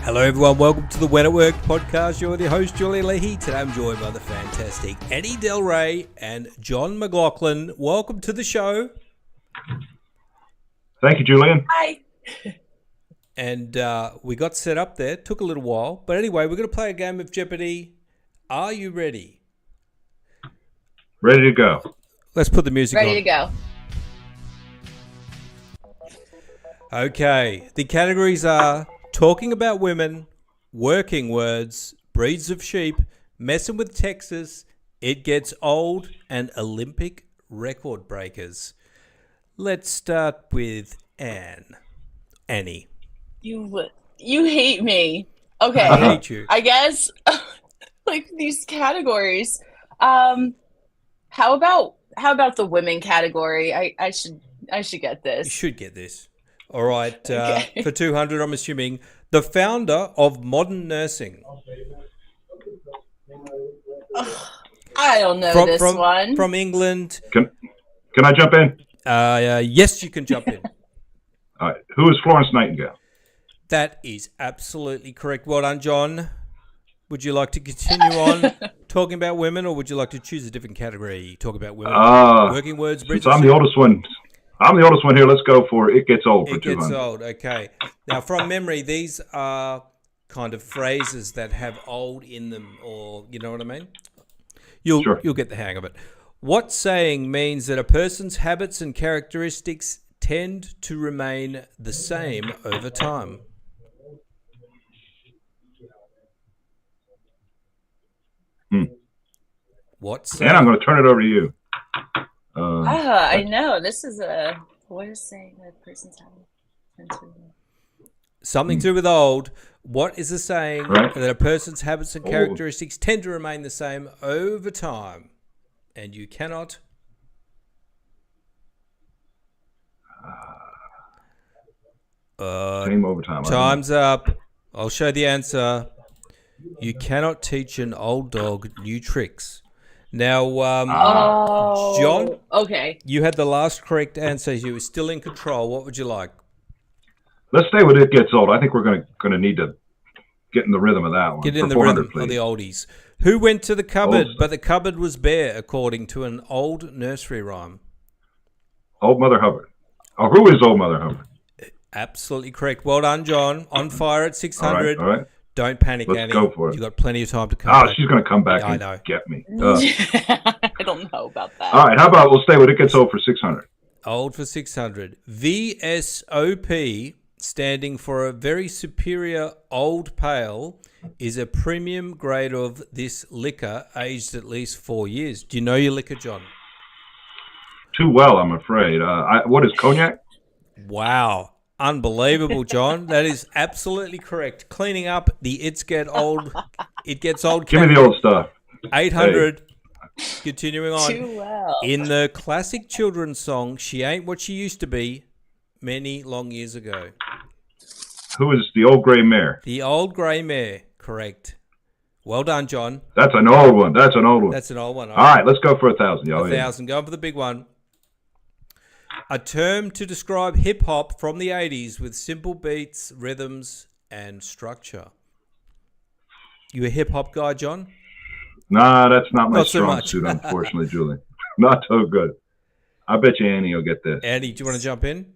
Hello everyone, welcome to the When at Work podcast. You're with your host Julian Leahy. Today I'm joined by the fantastic Delre and John McLaughlin. Welcome to the show. Thank you, Julian. Hi. And we got set up there. Took a little while. But anyway, we're going to play a game of Jeopardy. Are you ready? Ready to go. Let's put the music on. Ready to go. Okay, the categories are talking about women, working words, breeds of sheep, messing with Texas, it gets old, and Olympic record breakers. Let's start with Annie. You hate me. Okay. I hate you. I guess like these categories. How about the women category? I should get You this. should get this. All right, Okay. for 200, I'm assuming the founder of modern nursing. I don't know this one. From England. Can I jump in? Yes, you can jump in. All right. Who is Florence Nightingale? That is absolutely correct. Well done, John. Would you like to continue on talking about women, or would you like to choose a different category? Talk about women, working words, breeds Since of I'm the sheep? oldest one. I'm the oldest one here. Let's go for It Gets Old for It 200. gets old. Okay. Now, from memory, these are kind of phrases that have old in them, or you know what I mean? You'll get the hang of it. What saying means that a person's habits and characteristics tend to remain the same over time? What saying? And I'm going to turn it over to you. I know. This is what is saying that a person's having Something to do with old. What is the saying Right. that a person's habits and characteristics tend to remain the same over time? And you cannot. Same overtime. Time's up. I'll show the answer. You cannot teach an old dog new tricks. Now, John, Okay. you had the last correct answer. You were still in control. What would you like? Let's stay with It Gets Old. I think we're going to need to get in the rhythm of that one. Get in For the 400, rhythm please. of the oldies. Who went to the cupboard, Old. but the cupboard was bare, according to an old nursery rhyme? Old Mother Hubbard. Oh, who is Old Mother Hubbard? Absolutely correct. Well done, John. On fire at 600. All right. Don't panic, Let's Annie. go for it. You've got plenty of time to come Oh, back. she's going to come back Yeah, I and know. get me. I don't know about that. All right. How about we'll stay with It Gets Old for 600? Old for 600. VSOP, standing for a very superior old pale, is a premium grade of this liquor aged at least 4 years. Do you know your liquor, John? Too well, I'm afraid. What is cognac? Wow. Unbelievable, John. That is absolutely correct. Cleaning up the It Gets Old Give me the old stuff. 800. Continuing on. Too well. In the classic children's song, She Ain't What She Used to Be, many long years ago. Who is the old gray mare? The old grey mare. Correct. Well done, John. That's an old one. That's an old one. That's an old one. All right, let's go for 1,000, y'all. 1,000. Going for the big one. A term to describe hip-hop from the 80s with simple beats, rhythms, and structure. You a hip-hop guy, John? Nah, that's not my Not so strong much. suit, unfortunately, Julie. Not so good. I bet you Annie will get this. Andy, do you want to jump in?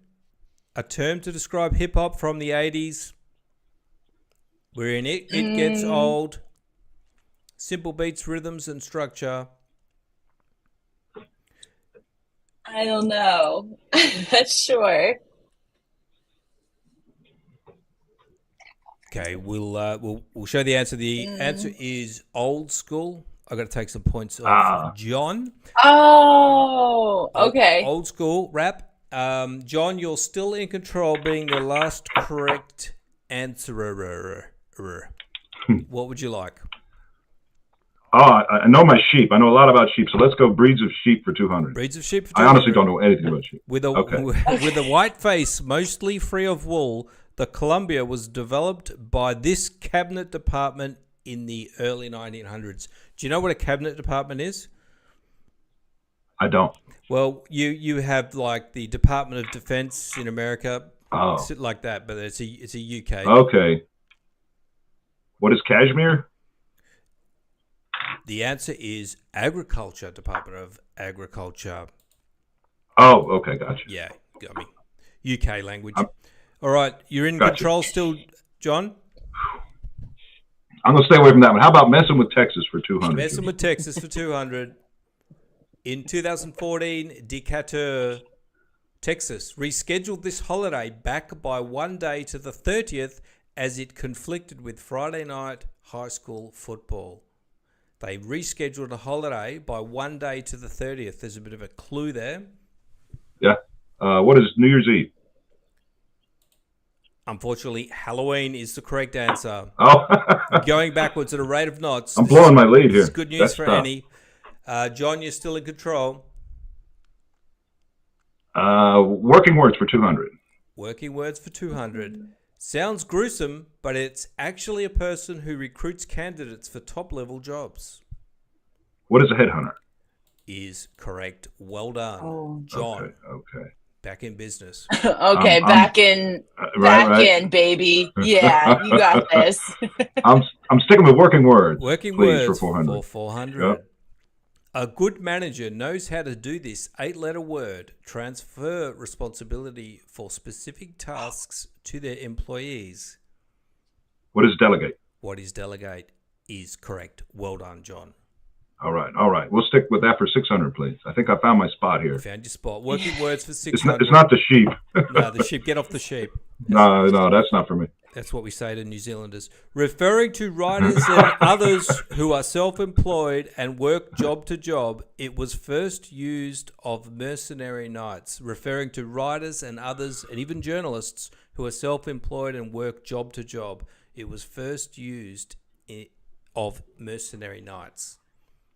A term to describe hip-hop from the 80s. We're in it. It gets old. Simple beats, rhythms, and structure. I don't know. Sure. Okay, we'll show the answer. The answer is old school. I've got to take some points off John. Oh, okay. Old school rap. John, you're still in control, being the last correct answerer. What would you like? Oh, I know my sheep. I know a lot about sheep, so let's go breeds of sheep for 200. Breeds of sheep. For I honestly don't know anything about sheep. With a with a white face, mostly free of wool, the Columbia was developed by this cabinet department in the early 1900s. Do you know what a cabinet department is? I don't. Well, you have like the Department of Defense in America, Oh. like that, but it's a UK. Okay. What is cashmere? The answer is agriculture, Department of Agriculture. Oh, okay, gotcha. Yeah, got me. UK language. All right, you're in control still, John? I'm going to stay away from that one. How about messing with Texas for 200? Messing with Texas for 200. In 2014, Decatur, Texas, rescheduled this holiday back by 1 day to the 30th as it conflicted with Friday night high school football. They rescheduled a holiday by 1 day to the 30th. There's a bit of a clue there. Yeah. What is New Year's Eve? Unfortunately, Halloween is the correct answer. Oh. Going backwards at a rate of knots. I'm blowing my lead here. This is good news for Annie. John, you're still in control. Working words for 200. Working words for 200. Sounds gruesome, but it's actually a person who recruits candidates for top-level jobs. What is a headhunter? Is correct. Well done, John. Okay. Back in business. Okay, back in, baby. Yeah, you got this. I'm sticking with working words. Working please, words for 400. For 400. Yep. A good manager knows how to do this 8-letter word, transfer responsibility for specific tasks to their employees. What is delegate? What is delegate is correct. Well done, John. All right. We'll stick with that for 600, please. I think I found my spot here. You found your spot. Working words for 600. It's not the sheep. No, the sheep. Get off the sheep. No, that's not for me. That's what we say to New Zealanders. Referring to writers and others who are self-employed and work job to job, it was first used of mercenary knights. Referring to writers and others, and even journalists who are self-employed and work job to job, it was first used of mercenary knights.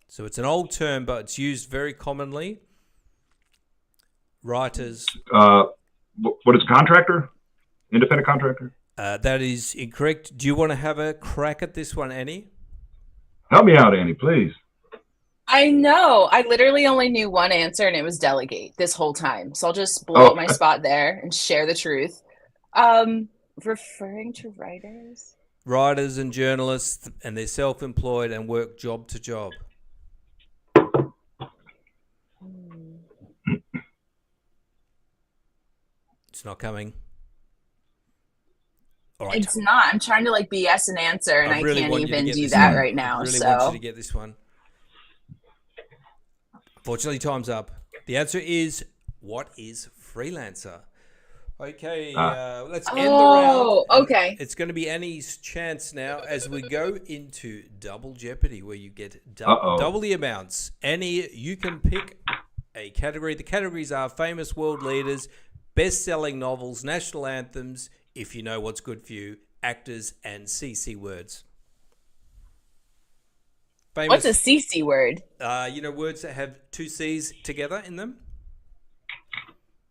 So it's an old term, but it's used very commonly. Writers. What is a contractor? Independent contractor? That is incorrect. Do you want to have a crack at this one, Annie? Help me out, Annie, please. I know. I literally only knew one answer, and it was delegate this whole time. So I'll just blow up my spot there and share the truth. Referring to writers? Writers and journalists, and they're self-employed and work job to job. It's not coming. All right. It's not. I'm trying to BS an answer, and I can't even do that right now. I really want you to get this one. Fortunately, time's up. The answer is, what is freelancer? Okay, let's end the round. Okay. It's going to be Annie's chance now as we go into double Jeopardy, where you get double the amounts. Annie, you can pick a category. The categories are famous world leaders, best-selling novels, national anthems, if you know what's good for you, actors, and CC words. What's a CC word? Words that have two C's together in them.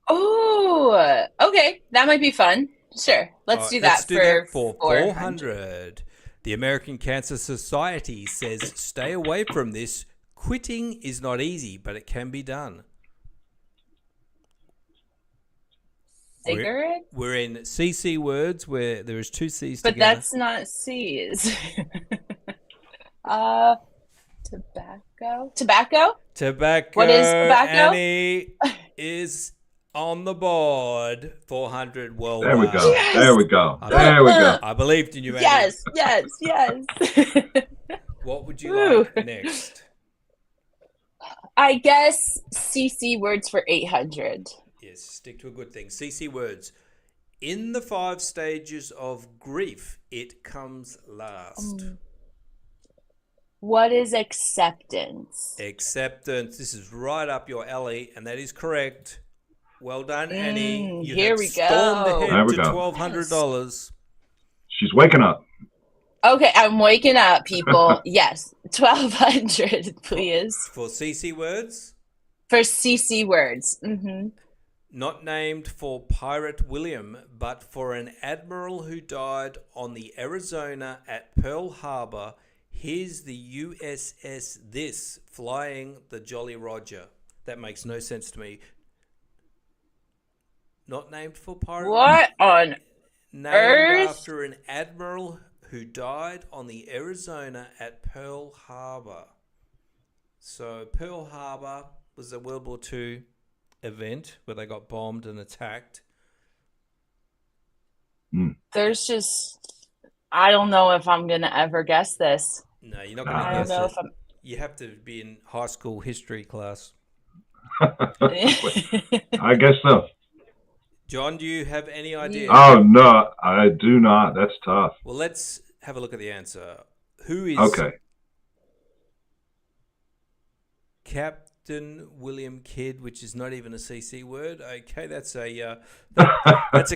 Oh, okay. That might be fun. Sure. Let's do that for 400. The American Cancer Society says, stay away from this. Quitting is not easy, but it can be done. Cigarette? We're in CC words where there is two C's but together. But that's not C's. Tobacco? What is tobacco? Annie is on the board. 400. Well, there we go. Yes. There we go. I believed in you, Annie. Yes. What would you like next? I guess CC words for 800. Yes, stick to a good thing. CC words. In the 5 stages of grief, it comes last. What is acceptance? Acceptance. This is right up your alley, and that is correct. Well done, Annie. Here we go. Stormed ahead to $1,200. She's waking up. Okay, I'm waking up, people. Yes, 1,200, please. For CC words? For CC words. Mm-hmm. Not named for Pirate William, but for an admiral who died on the Arizona at Pearl Harbor. Here's the USS This flying the Jolly Roger. That makes no sense to me. Not named for Pirate What on named earth? after an admiral who died on the Arizona at Pearl Harbor. So Pearl Harbor was a World War II event where they got bombed and attacked. There's just, I don't know if I'm going to ever guess this. No, you're not going to guess know it. if I'm... You have to be in high school history class. I guess so. John, do you have any idea? Oh, no, I do not. That's tough. Well, let's have a look at the answer. Who is Captain William Kidd, which is not even a CC word? Okay, that's a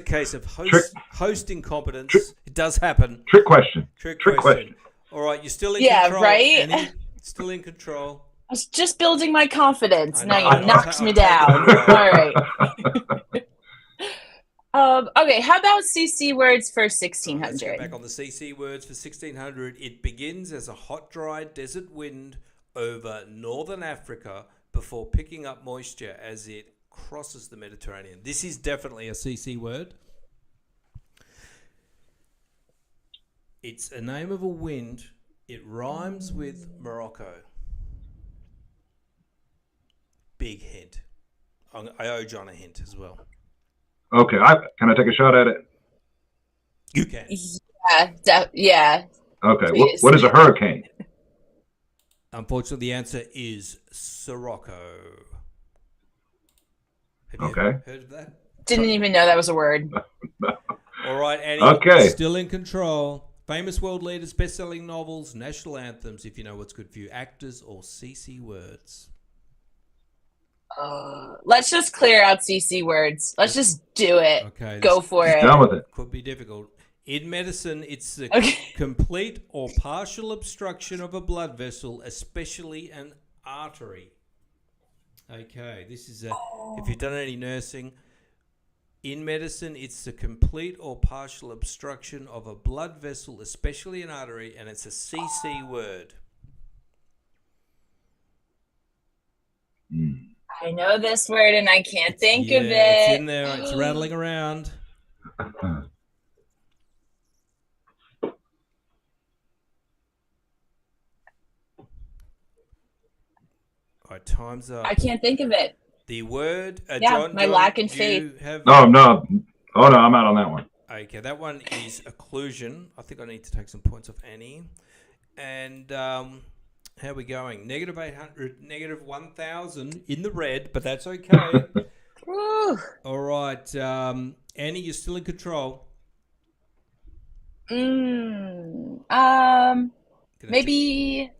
case of host incompetence. It does happen. Trick question. Trick question. All right, you're still in control. Yeah, right? Annie, still in control. I was just building my confidence. Now you knocked me down. All right. Okay, how about CC words for 1600? Let's go back on the CC words for 1600. It begins as a hot, dry desert wind over northern Africa before picking up moisture as it crosses the Mediterranean. This is definitely a CC word. It's a name of a wind. It rhymes with Morocco. Big hint. I owe John a hint as well. Okay, can I take a shot at it? You can. Yeah. Okay, what is a hurricane? Unfortunately, the answer is Sorocco. Have you heard of that? Didn't even know that was a word. All right, Annie. Okay. Still in control. Famous world leaders, best-selling novels, national anthems, if you know what's good for you, actors or CC words. Let's just clear out CC words. Let's just do it. Okay. Go for it. Done with it. Could be difficult. In medicine, it's the complete or partial obstruction of a blood vessel, especially an artery. Okay, this is if you've done any nursing. In medicine, it's the complete or partial obstruction of a blood vessel, especially an artery, and it's a CC word. I know this word and I can't think of it. It's in there. It's rattling around. All right, time's up. I can't think of it. The word, John, lack in faith. No. Oh, no, I'm out on that one. Okay, that one is occlusion. I think I need to take some points off Annie. And how are we going? -800, -1000 in the red, but that's okay. All right, Annie, you're still in control. Maybe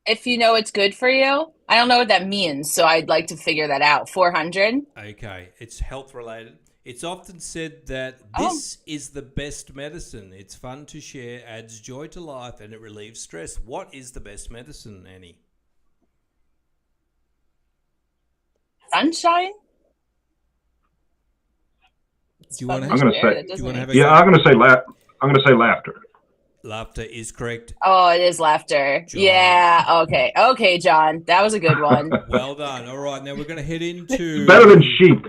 if you know it's good for you. I don't know what that means, so I'd like to figure that out. 400. Okay, it's health related. It's often said that this is the best medicine. It's fun to share, adds joy to life, and it relieves stress. What is the best medicine, Annie? Sunshine? Do you want to I'm going to say, I'm going to say laughter. Laughter is correct. Oh, it is laughter. John. Yeah. Okay. Okay, John. That was a good one. Well done. All right. Now we're going to head into better than sheep.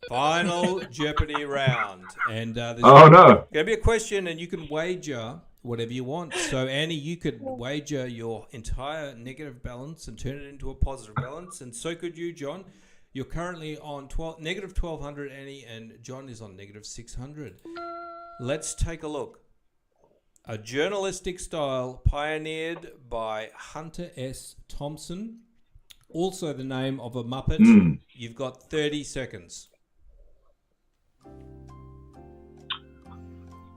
Final Jeopardy round. And there's no. going to be a question, and you can wager whatever you want. So, Annie, you could wager your entire negative balance and turn it into a positive balance. And so could you, John. You're currently on -1200, Annie, and John is on -600. Let's take a look. A journalistic style pioneered by Hunter S Thompson, also the name of a Muppet. You've got 30 seconds.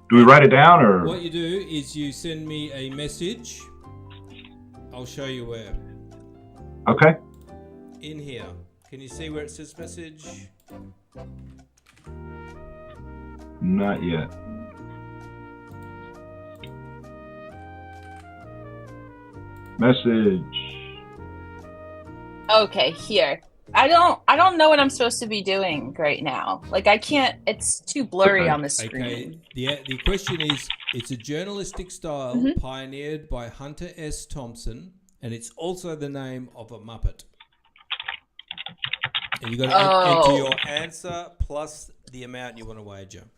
Do we write it down or? What you do is you send me a message. I'll show you where. Okay. In here. Can you see where it says message? Not yet. Message. Okay, here. I don't know what I'm supposed to be doing right now. Like I can't. It's too blurry on the screen. Okay. The question is, it's a journalistic style pioneered by Hunter S Thompson, and it's also the name of a Muppet. And you got to enter your answer plus the amount you want to wager.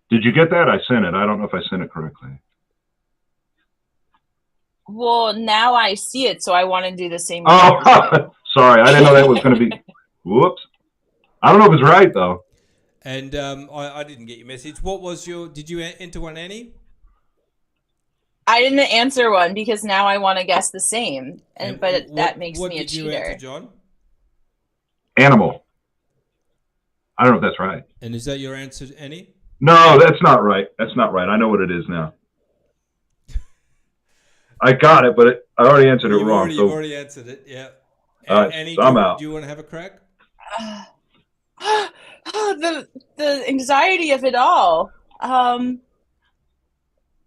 Did you get that? I sent it. I don't know if I sent it correctly. Well, now I see it, so I want to do the same. Oh, sorry. I didn't know that was going to be. Whoops. I don't know if it's right, though. And I didn't get your message. What was your... Did you enter one, Annie? I didn't answer one because now I want to guess the same. But that makes me a cheater. What did you answer, John? Animal. I don't know if that's right. And is that your answer, Annie? No, that's not right. That's not right. I know what it is now. I got it, but I already answered it wrong. You've already answered it, yeah. Annie, I'm out. Do you want to have a crack? The anxiety of it all.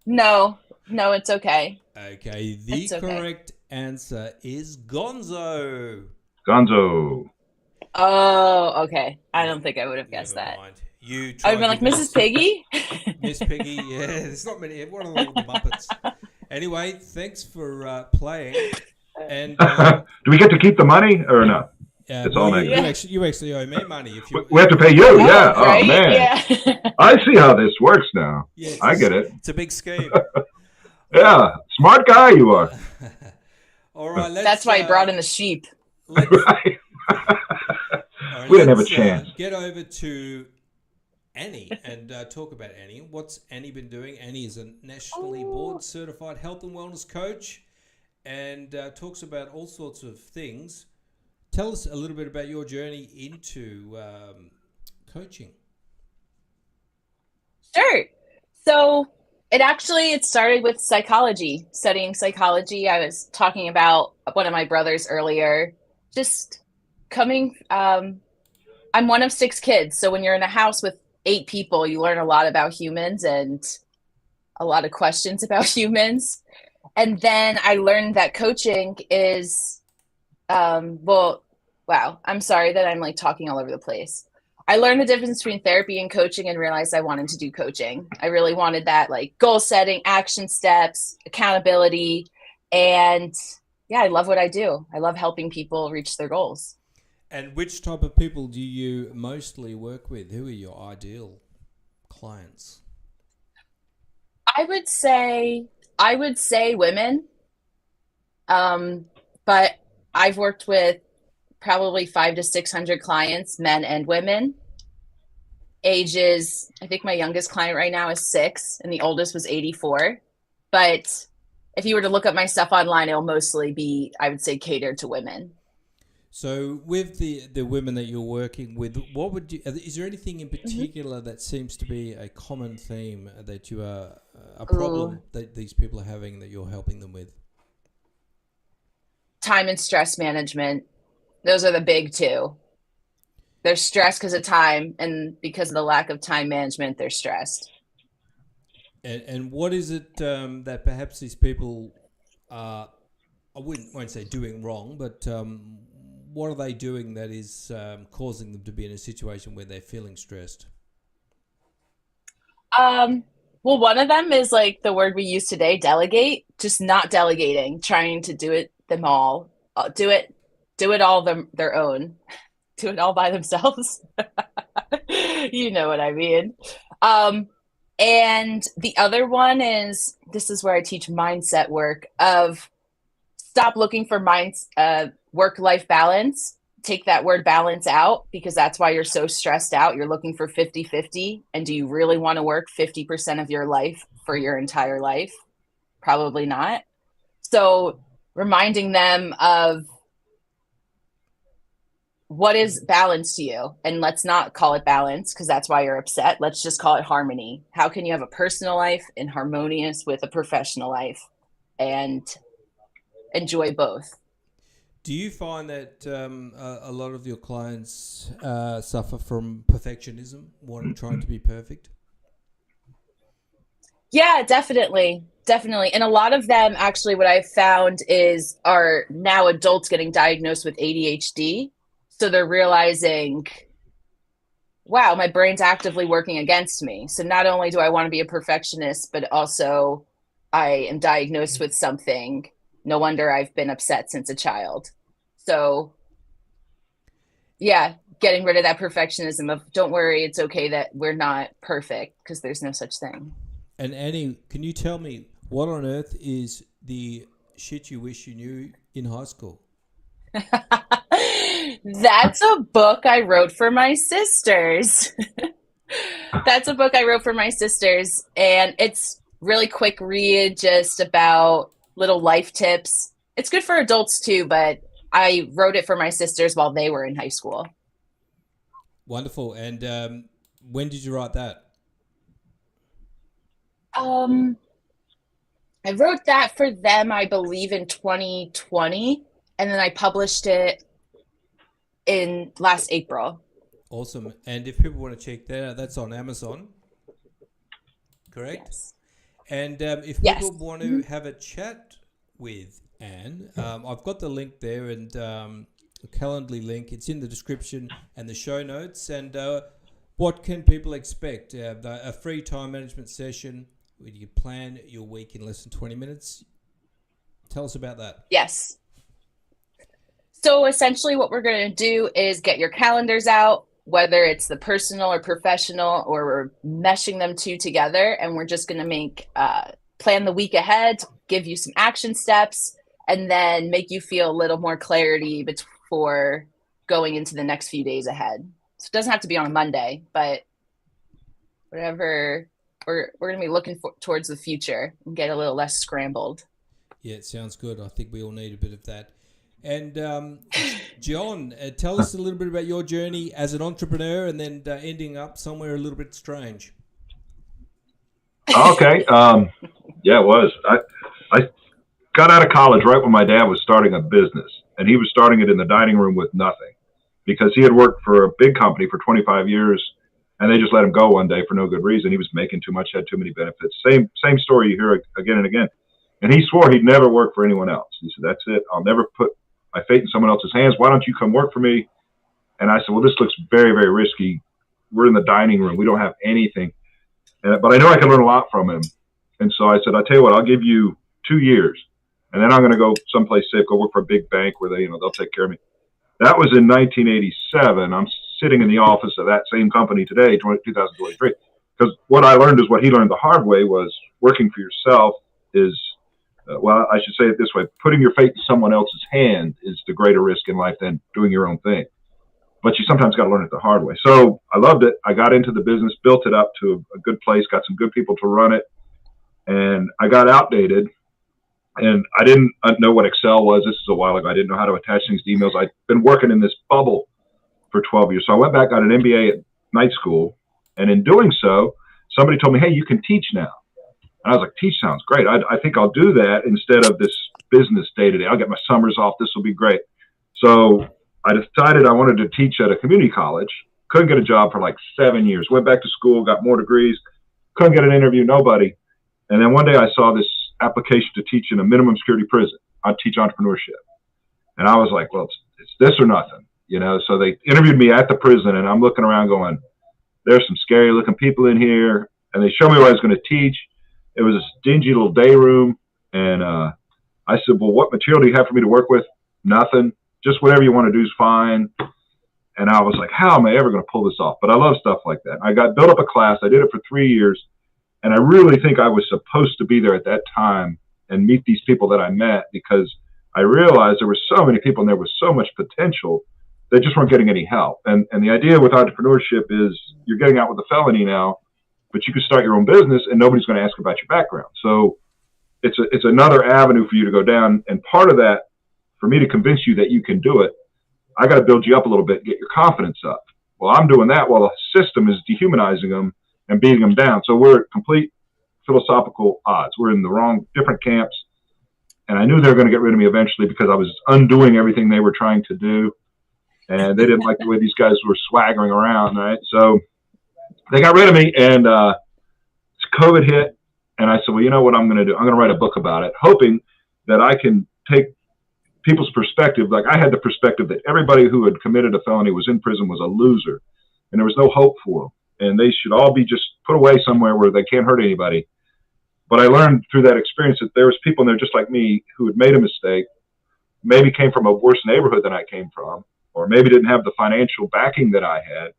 No, it's okay. Okay, the correct answer is Gonzo. Gonzo. Oh, okay. I don't think I would have guessed that. Mind. I would have been like, Mrs. Piggy? Miss Piggy, yeah. There's not many. What are all the Muppets? Anyway, thanks for playing. And do we get to keep the money or not? It's all negative. You actually owe me money. If you, we have to pay you, yeah. Right? Oh, man. Yeah. I see how this works now. Yeah, I get it. It's a big scheme. Yeah, smart guy you are. All right, that's why I brought in the sheep. Right. We didn't have a chance. Get over to Annie and talk about Annie. What's Annie been doing? Annie is a nationally board certified health and wellness coach and talks about all sorts of things. Tell us a little bit about your journey into coaching. Sure. So it started with psychology, studying psychology. I was talking about one of my brothers earlier, just coming, I'm one of 6 kids. So when you're in a house with 8 people, you learn a lot about humans and a lot of questions about humans. And then I learned that coaching is, wow, I'm sorry that I'm like talking all over the place. I learned the difference between therapy and coaching and realized I wanted to do coaching. I really wanted that, like goal setting, action steps, accountability. And yeah, I love what I do. I love helping people reach their goals. And which type of people do you mostly work with? Who are your ideal clients? I would say women. But I've worked with probably 500 to 600 clients, men and women. Ages, I think my youngest client right now is 6 and the oldest was 84. But if you were to look up my stuff online, it'll mostly be, I would say, catered to women. So with the women that you're working with, what would you, is there anything in particular that seems to be a common theme that you are, a problem that these people are having that you're helping them with? Time and stress management. Those are the big 2. They're stressed because of time, and because of the lack of time management, they're stressed. And what is it that perhaps these people are, I won't say doing wrong, but what are they doing that is causing them to be in a situation where they're feeling stressed? Well, one of them is like the word we use today, delegate, just not delegating, trying to do it them all, do it all their own, do it all by themselves. You know what I mean? And the other one is, this is where I teach mindset work of stop looking for work-life balance. Take that word balance out, because that's why you're so stressed out. You're looking for 50-50. And do you really want to work 50% of your life for your entire life? Probably not. So reminding them of what is balance to you, and let's not call it balance because that's why you're upset. Let's just call it harmony. How can you have a personal life and harmonious with a professional life and enjoy both? Do you find that a lot of your clients suffer from perfectionism, trying to be perfect? Yeah, definitely. And a lot of them, actually, what I've found are now adults getting diagnosed with ADHD. So they're realizing, wow, my brain's actively working against me. So not only do I want to be a perfectionist, but also I am diagnosed with something. No wonder I've been upset since a child. So, yeah, getting rid of that perfectionism of don't worry, it's okay that we're not perfect, because there's no such thing. And Annie, can you tell me what on earth is the shit you wish you knew in high school? That's a book I wrote for my sisters. That's a book I wrote for my sisters, and it's really quick read, just about little life tips. It's good for adults too, but I wrote it for my sisters while they were in high school. Wonderful. And when did you write that? I wrote that for them, I believe, in 2020, and then I published it in last April. Awesome. And if people want to check that out, that's on Amazon, correct? Yes. And if people want to have a chat with Anne, I've got the link there, and a Calendly link. It's in the description and the show notes. And what can people expect? A free time management session where you plan your week in less than 20 minutes. Tell us about that. Yes. So essentially what we're going to do is get your calendars out, whether it's the personal or professional, or we're meshing them two together, and we're just going to make plan the week ahead, give you some action steps, and then make you feel a little more clarity before going into the next few days ahead. So it doesn't have to be on a Monday, but whatever, we're going to be looking towards the future and get a little less scrambled. Yeah, it sounds good. I think we all need a bit of that. And John, tell us a little bit about your journey as an entrepreneur, and then ending up somewhere a little bit strange. Okay. Yeah, it was. I got out of college right when my dad was starting a business, and he was starting it in the dining room with nothing, because he had worked for a big company for 25 years, and they just let him go one day for no good reason. He was making too much, had too many benefits. Same story you hear again and again. And he swore he'd never work for anyone else. He said, "That's it. I'll never put my fate in someone else's hands. Why don't you come work for me?" And I said, "Well, this looks very, very risky. We're in the dining room. We don't have anything. But I know I can learn a lot from him." And so I said, "I'll tell you what, I'll give you 2 years. And then I'm going to go someplace safe, go work for a big bank where they'll take care of me." That was in 1987. I'm sitting in the office of that same company today, 2023. Because what I learned is what he learned the hard way was working for yourself is, well, I should say it this way: putting your fate in someone else's hand is the greater risk in life than doing your own thing. But you sometimes got to learn it the hard way. So I loved it. I got into the business, built it up to a good place, got some good people to run it. And I got outdated, and I didn't know what Excel was. This is a while ago. I didn't know how to attach things to emails. I'd been working in this bubble for 12 years. So I went back, got an MBA at night school. And in doing so, somebody told me, "Hey, you can teach now." And I was like, "Teach sounds great. I think I'll do that instead of this business day to day. I'll get my summers off. This will be great." So I decided I wanted to teach at a community college. Couldn't get a job for like 7 years. Went back to school, got more degrees. Couldn't get an interview, nobody. And then one day I saw this application to teach in a minimum security prison. I'd teach entrepreneurship. And I was like, well, it's this or nothing, So they interviewed me at the prison, and I'm looking around going, there's some scary looking people in here. And they showed me what I was going to teach. It was this dingy little day room. And I said, well, what material do you have for me to work with? Nothing. Just whatever you want to do is fine. And I was like, how am I ever going to pull this off? But I love stuff like that. I got built up a class. I did it for 3 years. And I really think I was supposed to be there at that time and meet these people that I met, because I realized there were so many people and there was so much potential. They just weren't getting any help. And the idea with entrepreneurship is you're getting out with a felony now, but you can start your own business and nobody's going to ask about your background. So it's another avenue for you to go down. And part of that, for me to convince you that you can do it, I got to build you up a little bit, get your confidence up. Well, I'm doing that while the system is dehumanizing them and beating them down. So we're at complete philosophical odds. We're in the different camps. And I knew they were going to get rid of me eventually because I was undoing everything they were trying to do. And they didn't like the way these guys were swaggering around, right? So they got rid of me, and COVID hit. And I said, well, you know what I'm going to do? I'm going to write a book about it, hoping that I can take people's perspective. Like, I had the perspective that everybody who had committed a felony was in prison was a loser, and there was no hope for them. And they should all be just put away somewhere where they can't hurt anybody. But I learned through that experience that there was people in there just like me who had made a mistake, maybe came from a worse neighborhood than I came from, or maybe didn't have the financial backing that I had.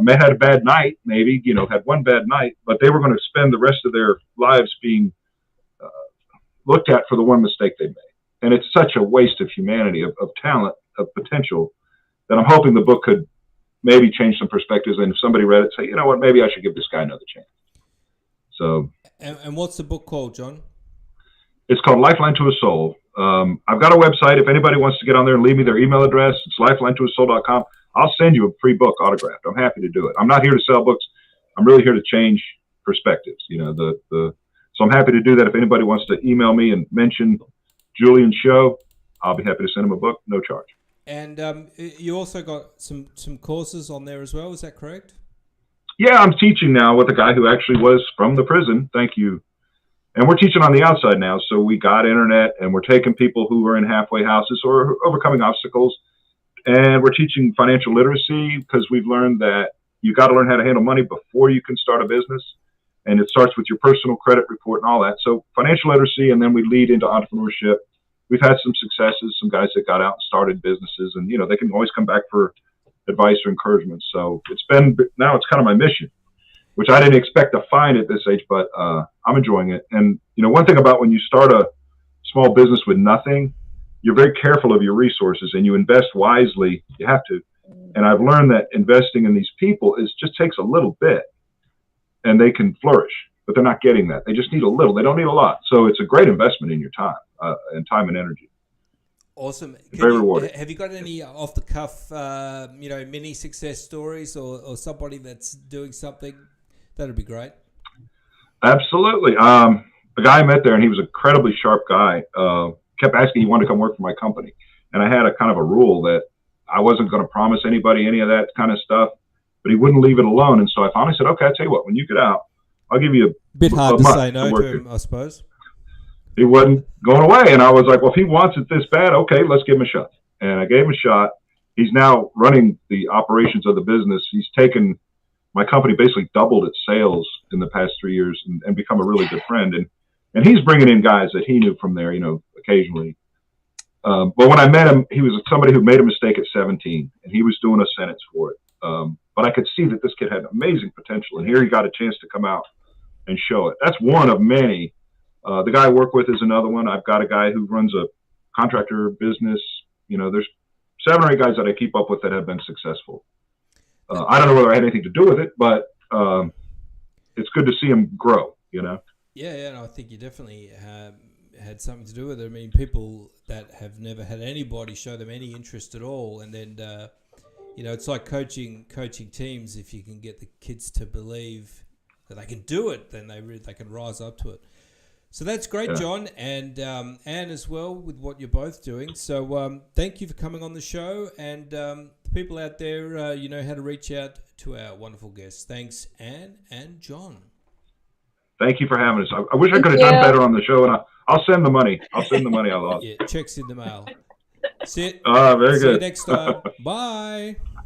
May had a bad night, maybe, had one bad night, but they were going to spend the rest of their lives being looked at for the one mistake they made. And it's such a waste of humanity, of talent, of potential, that I'm hoping the book could maybe change some perspectives. And if somebody read it, say, you know what, maybe I should give this guy another chance. So. And what's the book called, John? It's called Lifeline to a Soul. I've got a website. If anybody wants to get on there and leave me their email address, it's lifelinetoasoul.com. I'll send you a free book autographed. I'm happy to do it. I'm not here to sell books. I'm really here to change perspectives. So I'm happy to do that. If anybody wants to email me and mention Julian's show, I'll be happy to send them a book, no charge. And you also got some courses on there as well. Is that correct? Yeah, I'm teaching now with a guy who actually was from the prison. Thank you. And we're teaching on the outside now. So we got internet, and we're taking people who are in halfway houses or overcoming obstacles. And we're teaching financial literacy, because we've learned that you got to learn how to handle money before you can start a business. And it starts with your personal credit report and all that. So financial literacy, and then we lead into entrepreneurship. We've had some successes, some guys that got out and started businesses, and, they can always come back for advice or encouragement. So now it's kind of my mission, which I didn't expect to find at this age, but I'm enjoying it. And, one thing about when you start a small business with nothing, you're very careful of your resources and you invest wisely. You have to. And I've learned that investing in these people just takes a little bit, and they can flourish, but they're not getting that. They just need a little. They don't need a lot. So it's a great investment in your time and energy. Awesome. Very rewarding. Have you got any off the cuff, mini success stories or somebody that's doing something? That'd be great. Absolutely. The guy I met there, and he was an incredibly sharp guy, kept asking he wanted to come work for my company. And I had a kind of a rule that I wasn't going to promise anybody any of that kind of stuff, but he wouldn't leave it alone. And so I finally said, okay, I'll tell you what, when you get out, I'll give you a bit hard to month say no to him, here. I suppose. He wasn't going away. And I was like, well, if he wants it this bad, okay, let's give him a shot. And I gave him a shot. He's now running the operations of the business. He's taken my company, basically doubled its sales in the past 3 years, and become a really good friend. And he's bringing in guys that he knew from there, occasionally. But when I met him, he was somebody who made a mistake at 17, and he was doing a sentence for it. But I could see that this kid had amazing potential, and here he got a chance to come out and show it. That's one of many. The guy I work with is another one. I've got a guy who runs a contractor business. There's 7 or 8 guys that I keep up with that have been successful. I don't know whether I had anything to do with it, but it's good to see him grow, Yeah, no, I think you definitely had something to do with it. I mean, people that have never had anybody show them any interest at all, and then it's like coaching teams. If you can get the kids to believe that they can do it, then they can rise up to it. So that's great, yeah. John, and Anne as well, with what you're both doing. So thank you for coming on the show, and the people out there, you know how to reach out to our wonderful guests. Thanks, Anne and John. Thank you for having us. I wish I could have done better on the show, and I'll send the money. I lost. Yeah, checks in the mail. Sit. Very good. See you next time. Bye.